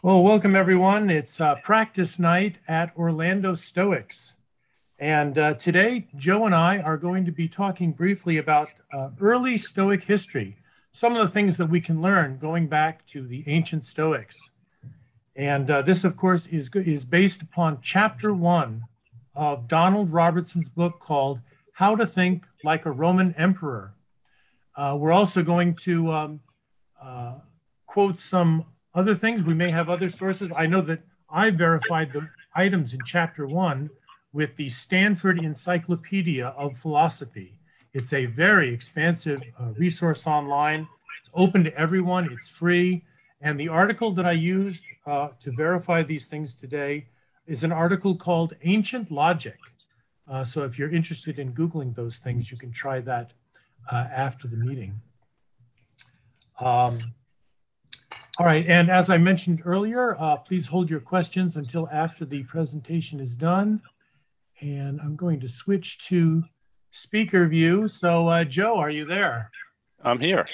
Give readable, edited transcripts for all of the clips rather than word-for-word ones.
Well, welcome everyone. It's practice night at Orlando Stoics. And today, Joe and I are going to be talking briefly about early Stoic history, some of the things that we can learn going back to the ancient Stoics. And this, of course, is based upon chapter 1 of Donald Robertson's book called How to Think Like a Roman Emperor. We're also going to quote some other things. We may have other sources. I know that I verified the items in chapter 1 with the Stanford Encyclopedia of Philosophy. It's a very expansive resource online. It's open to everyone. It's free. And the article that I used to verify these things today is an article called Ancient Logic. So if you're interested in Googling those things, you can try that after the meeting. All right, and as I mentioned earlier, please hold your questions until after the presentation is done. And I'm going to switch to speaker view. So Joe, are you there? I'm here.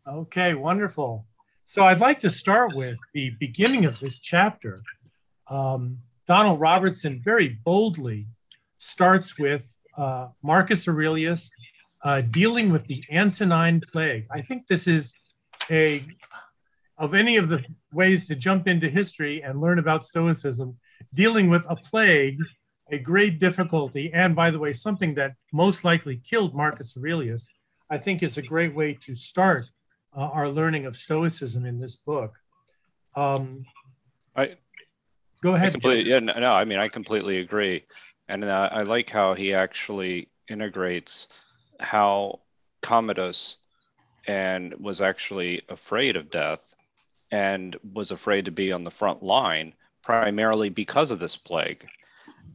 Okay, wonderful. So I'd like to start with the beginning of this chapter. Donald Robertson very boldly starts with Marcus Aurelius dealing with the Antonine Plague. I think this is of any of the ways to jump into history and learn about Stoicism, dealing with a plague, a great difficulty, and by the way, something that most likely killed Marcus Aurelius, I think is a great way to start our learning of Stoicism in this book. Go ahead, Joe. I completely agree. And I like how he actually integrates how Commodus and was actually afraid of death and was afraid to be on the front line primarily because of this plague,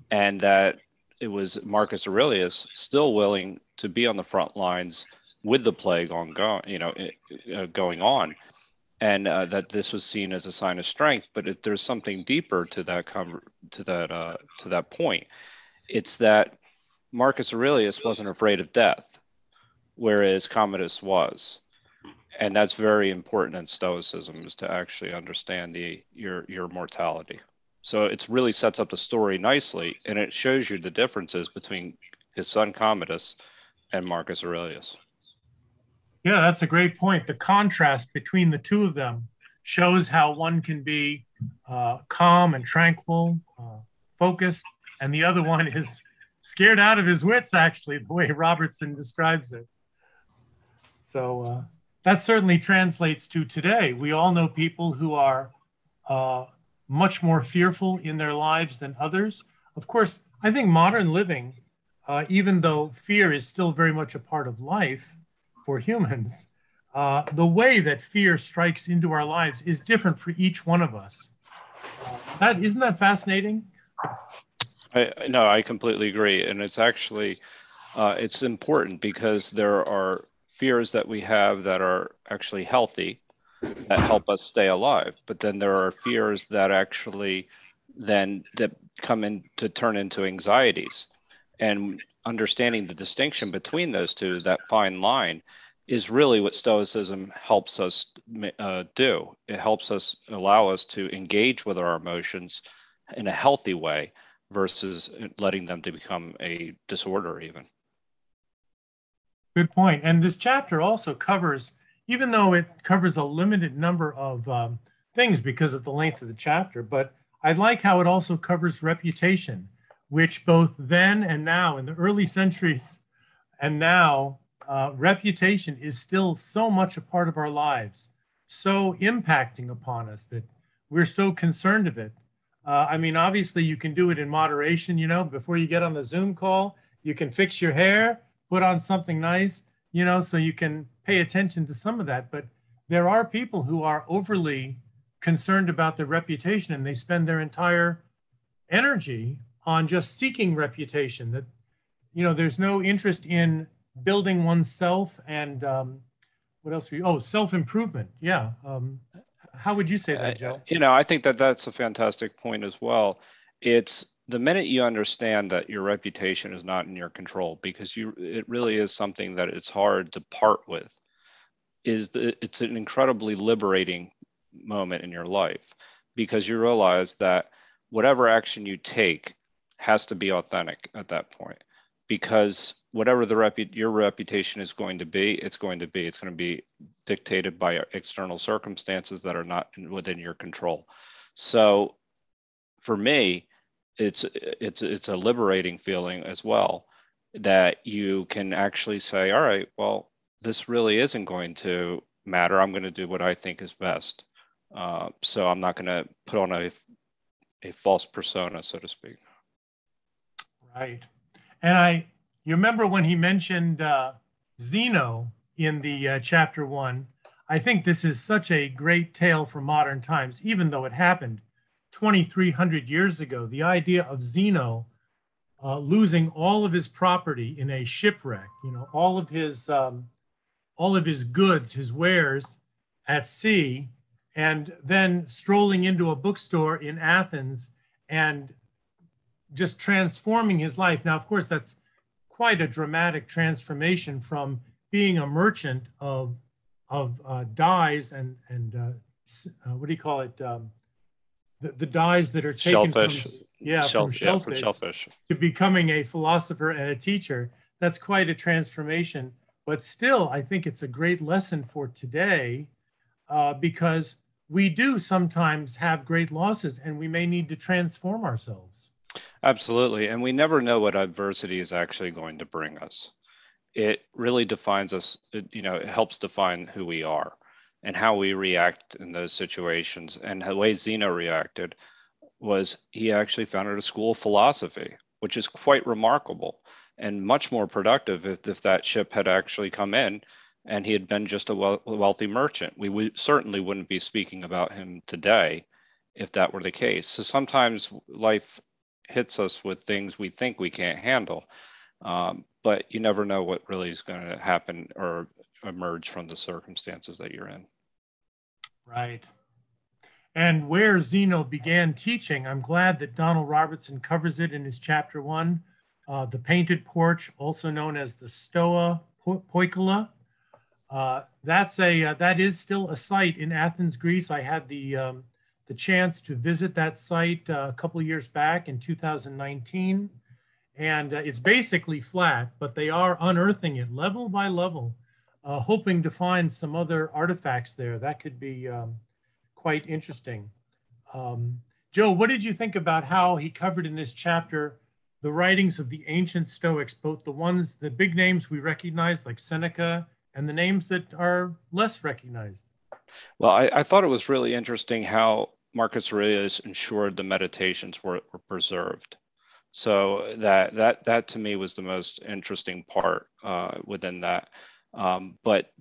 and that it was Marcus Aurelius still willing to be on the front lines with the plague going on, and that this was seen as a sign of strength. But there's something deeper to that point. It's that Marcus Aurelius wasn't afraid of death, whereas Commodus was. And that's very important in Stoicism, is to actually understand your mortality. So it really sets up the story nicely, and it shows you the differences between his son Commodus and Marcus Aurelius. Yeah, that's a great point. The contrast between the two of them shows how one can be calm and tranquil, focused, and the other one is scared out of his wits, actually, the way Robertson describes it. So that certainly translates to today. We all know people who are much more fearful in their lives than others. Of course, I think modern living, even though fear is still very much a part of life for humans, the way that fear strikes into our lives is different for each one of us. Isn't that fascinating? I completely agree. And it's actually, it's important because there are fears that we have that are actually healthy, that help us stay alive. But then there are fears that actually that come in to turn into anxieties. And understanding the distinction between those two, that fine line, is really what Stoicism helps us do. It helps us allow us to engage with our emotions in a healthy way versus letting them to become a disorder even. Good point. And this chapter also covers, even though it covers a limited number of things because of the length of the chapter, but I like how it also covers reputation, which both then and now, in the early centuries and now, reputation is still so much a part of our lives, so impacting upon us that we're so concerned of it. I mean, obviously you can do it in moderation, before you get on the Zoom call, you can fix your hair, put on something nice, so you can pay attention to some of that. But there are people who are overly concerned about their reputation, and they spend their entire energy on just seeking reputation. That, there's no interest in building oneself and what else? Self-improvement. Yeah. How would you say that, Joe? I think that's a fantastic point as well. It's the minute you understand that your reputation is not in your control, because it really is something that it's hard to part with, it's an incredibly liberating moment in your life, because you realize that whatever action you take has to be authentic at that point, because whatever your reputation is going to be, it's going to be dictated by external circumstances that are not within your control. So for me, it's a liberating feeling as well, that you can actually say, all right, well, this really isn't going to matter. I'm going to do what I think is best. So I'm not going to put on a false persona, so to speak. Right. And you remember when he mentioned Zeno in the chapter 1, I think this is such a great tale for modern times, even though it happened 2,300 years ago. The idea of Zeno losing all of his property in a shipwreck, all of his goods, his wares at sea, and then strolling into a bookstore in Athens and just transforming his life. Now, of course, that's quite a dramatic transformation from being a merchant of dyes and what do you call it? The dyes that are taken from shellfish to becoming a philosopher and a teacher. That's quite a transformation. But still, I think it's a great lesson for today, because we do sometimes have great losses and we may need to transform ourselves. Absolutely. And we never know what adversity is actually going to bring us. It really defines us, it helps define who we are and how we react in those situations. And the way Zeno reacted was he actually founded a school of philosophy, which is quite remarkable and much more productive if that ship had actually come in and he had been just a wealthy merchant. We certainly wouldn't be speaking about him today if that were the case. So sometimes life hits us with things we think we can't handle, but you never know what really is going to happen or emerge from the circumstances that you're in. Right. And where Zeno began teaching, I'm glad that Donald Robertson covers it in his chapter 1, the painted porch, also known as the Stoa Poikile. That is still a site in Athens, Greece. I had the chance to visit that site a couple of years back in 2019. And it's basically flat, but they are unearthing it level by level, hoping to find some other artifacts there. That could be quite interesting. Joe, what did you think about how he covered in this chapter the writings of the ancient Stoics, both the big names we recognize like Seneca and the names that are less recognized? Well, I thought it was really interesting how Marcus Aurelius ensured the meditations were preserved. So that to me was the most interesting part within that. But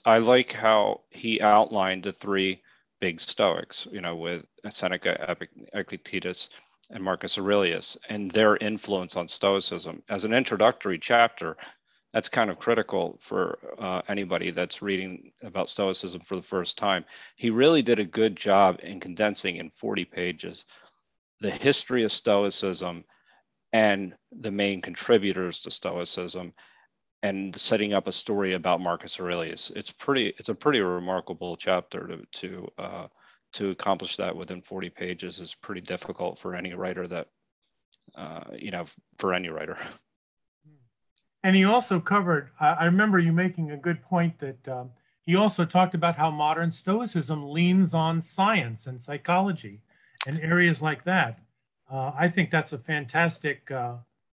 I like how he outlined the three big Stoics, with Seneca, Epictetus, and Marcus Aurelius, and their influence on Stoicism. As an introductory chapter, that's kind of critical for anybody that's reading about Stoicism for the first time. He really did a good job in condensing in 40 pages the history of Stoicism and the main contributors to Stoicism, and setting up a story about Marcus Aurelius. It's a pretty remarkable chapter to accomplish that within 40 pages is pretty difficult for any writer for any writer. And he also covered, I remember you making a good point that he also talked about how modern Stoicism leans on science and psychology and areas like that. I think that's a fantastic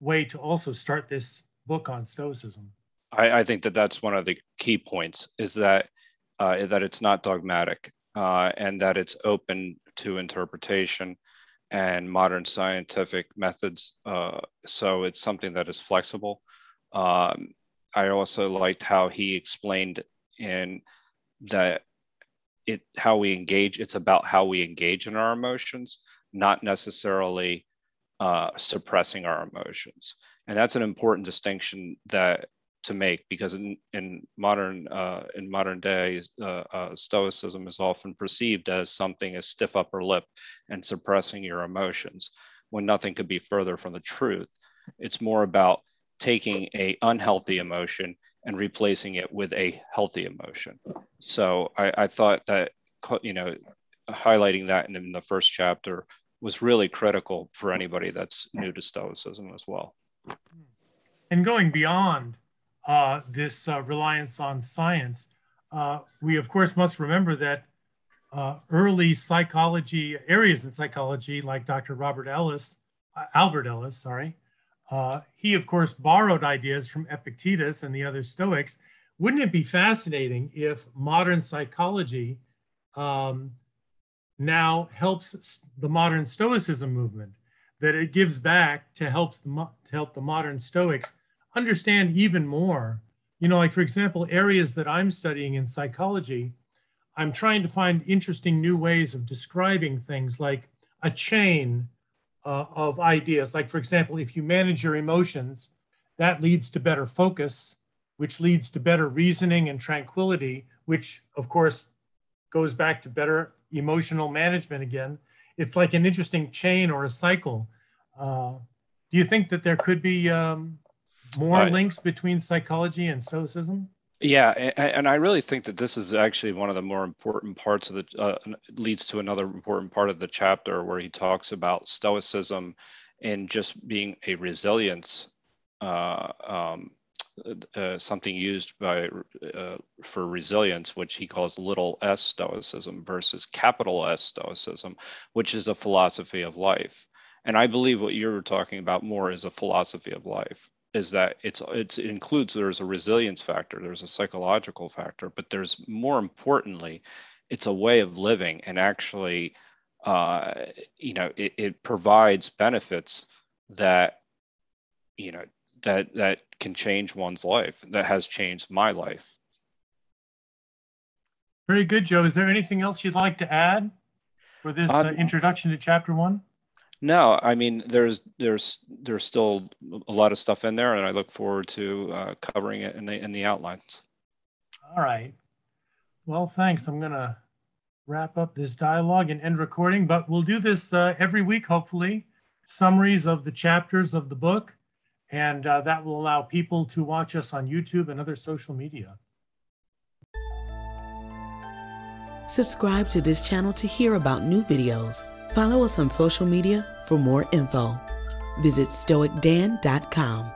way to also start this book on Stoicism. I think that's one of the key points, is that it's not dogmatic and that it's open to interpretation and modern scientific methods. So it's something that is flexible. I also liked how he explained in that how we engage. It's about how we engage in our emotions, not necessarily suppressing our emotions. And that's an important distinction to make, because in modern day, Stoicism is often perceived as something as stiff upper lip and suppressing your emotions, when nothing could be further from the truth. It's more about taking a unhealthy emotion and replacing it with a healthy emotion. So I thought that highlighting that in the first chapter was really critical for anybody that's new to Stoicism as well. And going beyond this reliance on science, we of course must remember that early psychology, areas in psychology, like Dr. Albert Ellis, he of course borrowed ideas from Epictetus and the other Stoics. Wouldn't it be fascinating if modern psychology now helps the modern Stoicism movement, that it gives back to help the modern Stoics understand even more? You know, like for example, areas that I'm studying in psychology, I'm trying to find interesting new ways of describing things, like a chain of ideas. Like for example, if you manage your emotions, that leads to better focus, which leads to better reasoning and tranquility, which of course goes back to better emotional management again. It's like an interesting chain or a cycle. Do you think that there could be more links between psychology and Stoicism? Yeah, and I really think that this is actually one of the more important parts of the, leads to another important part of the chapter where he talks about Stoicism and just being a resilience, something used for resilience, which he calls little s Stoicism versus capital S Stoicism, which is a philosophy of life. And I believe what you're talking about more is a philosophy of life, is that it includes, there's a resilience factor, there's a psychological factor, but there's more importantly, it's a way of living, and actually, it provides benefits that, that can change one's life, that has changed my life. Very good, Joe. Is there anything else you'd like to add for this introduction to chapter 1? No, I mean, there's still a lot of stuff in there, and I look forward to covering it in the outlines. All right. Well, thanks. I'm going to wrap up this dialogue and end recording, but we'll do this every week, hopefully, summaries of the chapters of the book, and that will allow people to watch us on YouTube and other social media. Subscribe to this channel to hear about new videos. Follow us on social media for more info. Visit StoicDan.com.